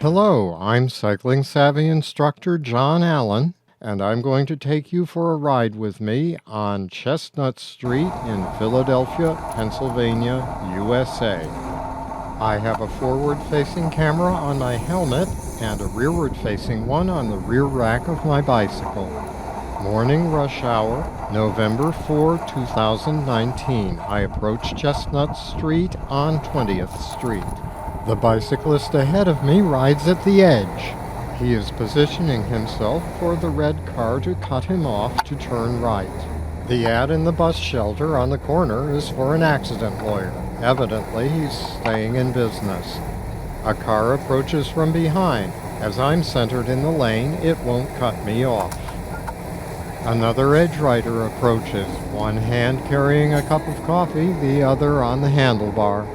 Hello, I'm CyclingSavvy Instructor John Allen, and I'm going to take you for a ride with me on Chestnut Street in Philadelphia, Pennsylvania, USA. I have a forward-facing camera on my helmet and a rearward-facing one on the rear rack of my bicycle. Morning rush hour, November 4, 2019. I approach Chestnut Street on 20th Street. The bicyclist ahead of me rides at the edge. He is positioning himself for the red car to cut him off to turn right. The ad in the bus shelter on the corner is for an accident lawyer. Evidently, he's staying in business. A car approaches from behind. As I'm centered in the lane, it won't cut me off. Another edge rider approaches, one hand carrying a cup of coffee, the other on the handlebar.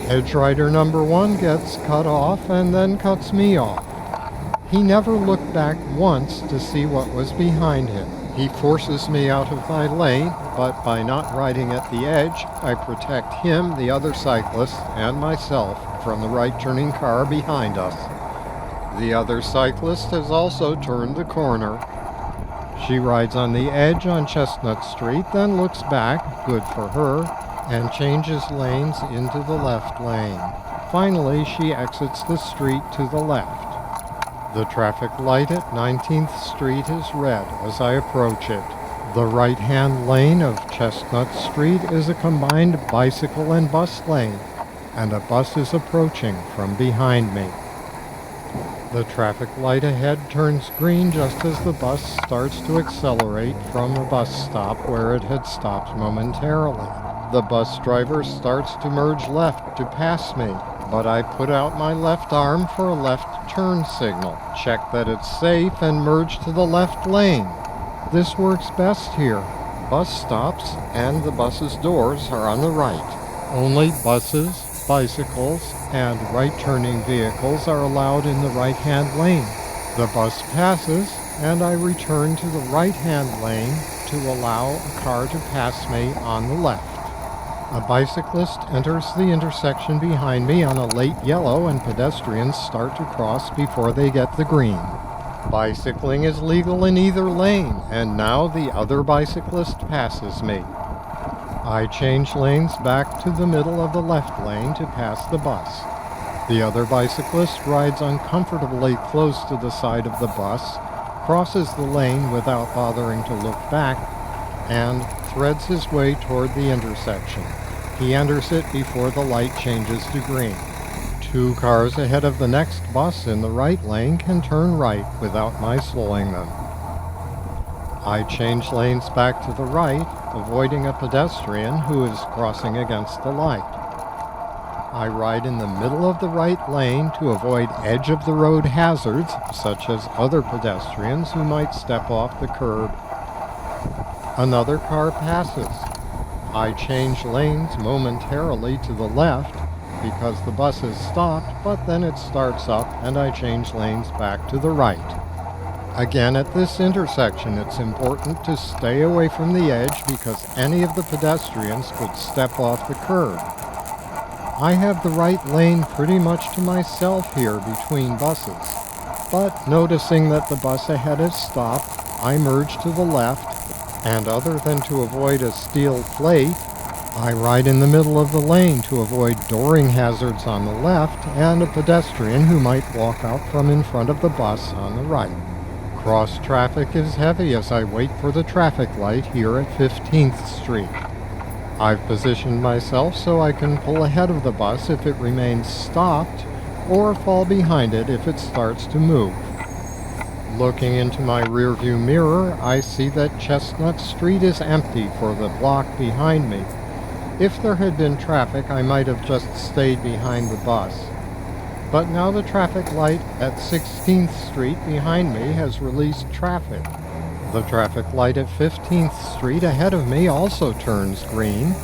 Edge rider number one gets cut off and then cuts me off. He never looked back once to see what was behind him. He forces me out of my lane, but by not riding at the edge, I protect him, the other cyclist, and myself from the right-turning car behind us. The other cyclist has also turned the corner. She rides on the edge on Chestnut Street, then looks back, good for her, and changes lanes into the left lane. Finally, she exits the street to the left. The traffic light at 19th Street is red as I approach it. The right-hand lane of Chestnut Street is a combined bicycle and bus lane, and a bus is approaching from behind me. The traffic light ahead turns green just as the bus starts to accelerate from a bus stop where it had stopped momentarily. The bus driver starts to merge left to pass me, but I put out my left arm for a left turn signal, check that it's safe, and merge to the left lane. This works best here. Bus stops and the bus's doors are on the right. Only buses, bicycles, and right-turning vehicles are allowed in the right-hand lane. The bus passes, and I return to the right-hand lane to allow a car to pass me on the left. A bicyclist enters the intersection behind me on a late yellow, and pedestrians start to cross before they get the green. Bicycling is legal in either lane, and now the other bicyclist passes me. I change lanes back to the middle of the left lane to pass the bus. The other bicyclist rides uncomfortably close to the side of the bus, crosses the lane without bothering to look back, and threads his way toward the intersection. He enters it before the light changes to green. Two cars ahead of the next bus in the right lane can turn right without my slowing them. I change lanes back to the right, avoiding a pedestrian who is crossing against the light. I ride in the middle of the right lane to avoid edge-of-the-road hazards, such as other pedestrians who might step off the curb. Another car passes. I change lanes momentarily to the left because the bus has stopped, but then it starts up and I change lanes back to the right. Again, at this intersection, it's important to stay away from the edge because any of the pedestrians could step off the curb. I have the right lane pretty much to myself here between buses, but noticing that the bus ahead has stopped, I merge to the left, and other than to avoid a steel plate, I ride in the middle of the lane to avoid dooring hazards on the left and a pedestrian who might walk out from in front of the bus on the right. Cross traffic is heavy as I wait for the traffic light here at 15th Street. I've positioned myself so I can pull ahead of the bus if it remains stopped, or fall behind it if it starts to move. Looking into my rearview mirror, I see that Chestnut Street is empty for the block behind me. If there had been traffic, I might have just stayed behind the bus. But now the traffic light at 16th Street behind me has released traffic. The traffic light at 15th Street ahead of me also turns green,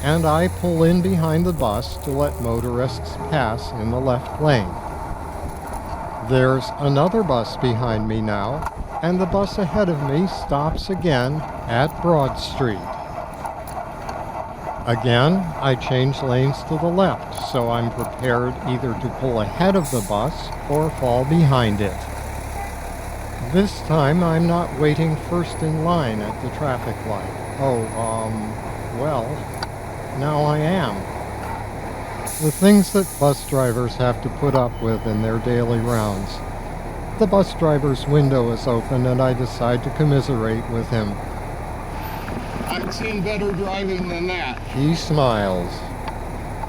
and I pull in behind the bus to let motorists pass in the left lane. There's another bus behind me now, and the bus ahead of me stops again at Broad Street. Again, I change lanes to the left, so I'm prepared either to pull ahead of the bus or fall behind it. This time I'm not waiting first in line at the traffic light. Well, now I am. The things that bus drivers have to put up with in their daily rounds. The bus driver's window is open and I decide to commiserate with him. I've seen better driving than that. He smiles.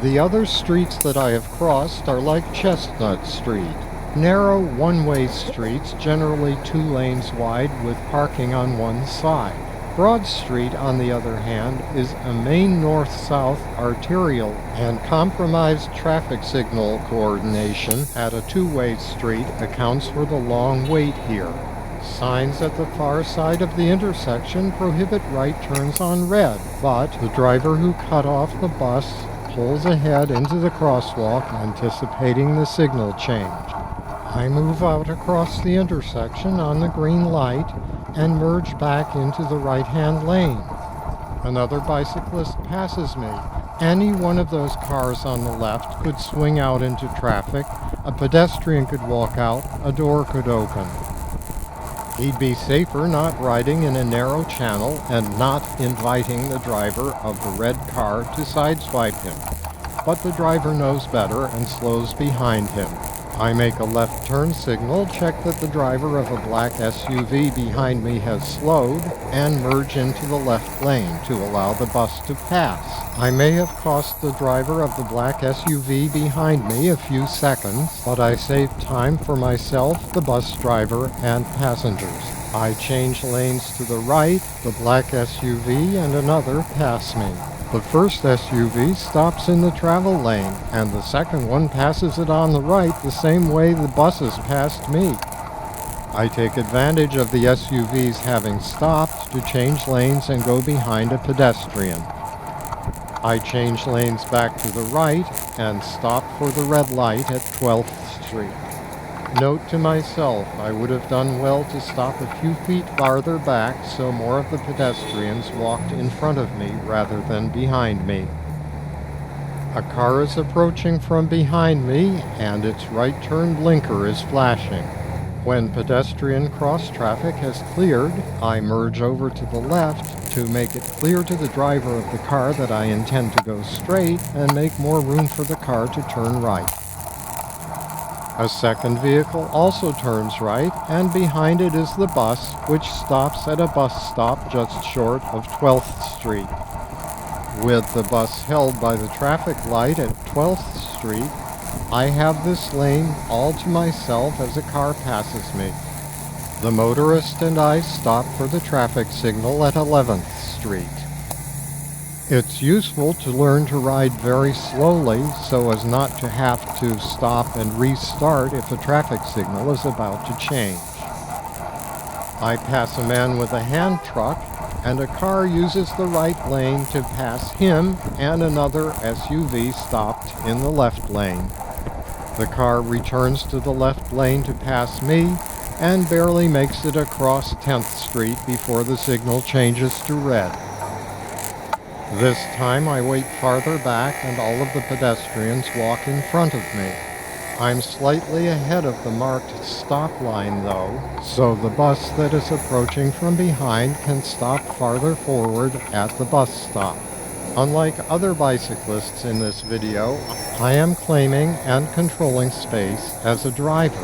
The other streets that I have crossed are like Chestnut Street. Narrow one-way streets, generally 2 lanes wide with parking on one side. Broad Street, on the other hand, is a main north-south arterial, and compromised traffic signal coordination at a 2-way street accounts for the long wait here. Signs at the far side of the intersection prohibit right turns on red, but the driver who cut off the bus pulls ahead into the crosswalk, anticipating the signal change. I move out across the intersection on the green light and merge back into the right-hand lane. Another bicyclist passes me. Any one of those cars on the left could swing out into traffic, a pedestrian could walk out, a door could open. He'd be safer not riding in a narrow channel and not inviting the driver of the red car to sideswipe him. But the driver knows better and slows behind him. I make a left turn signal, check that the driver of a black SUV behind me has slowed, and merge into the left lane to allow the bus to pass. I may have cost the driver of the black SUV behind me a few seconds, but I save time for myself, the bus driver, and passengers. I change lanes to the right, the black SUV and another pass me. The first SUV stops in the travel lane, and the second one passes it on the right the same way the buses passed me. I take advantage of the SUVs having stopped to change lanes and go behind a pedestrian. I change lanes back to the right and stop for the red light at 12th Street. Note to myself, I would have done well to stop a few feet farther back so more of the pedestrians walked in front of me rather than behind me. A car is approaching from behind me and its right turn blinker is flashing. When pedestrian cross traffic has cleared, I merge over to the left to make it clear to the driver of the car that I intend to go straight and make more room for the car to turn right. A second vehicle also turns right, and behind it is the bus, which stops at a bus stop just short of 12th Street. With the bus held by the traffic light at 12th Street, I have this lane all to myself as a car passes me. The motorist and I stop for the traffic signal at 11th Street. It's useful to learn to ride very slowly so as not to have to stop and restart if a traffic signal is about to change. I pass a man with a hand truck, and a car uses the right lane to pass him and another SUV stopped in the left lane. The car returns to the left lane to pass me and barely makes it across 10th Street before the signal changes to red. This time I wait farther back and all of the pedestrians walk in front of me. I'm slightly ahead of the marked stop line though, so the bus that is approaching from behind can stop farther forward at the bus stop. Unlike other bicyclists in this video, I am claiming and controlling space as a driver.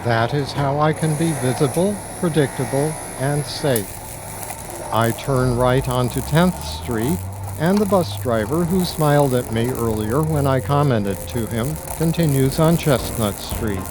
That is how I can be visible, predictable, and safe. I turn right onto 10th Street, and the bus driver who smiled at me earlier when I commented to him continues on Chestnut Street.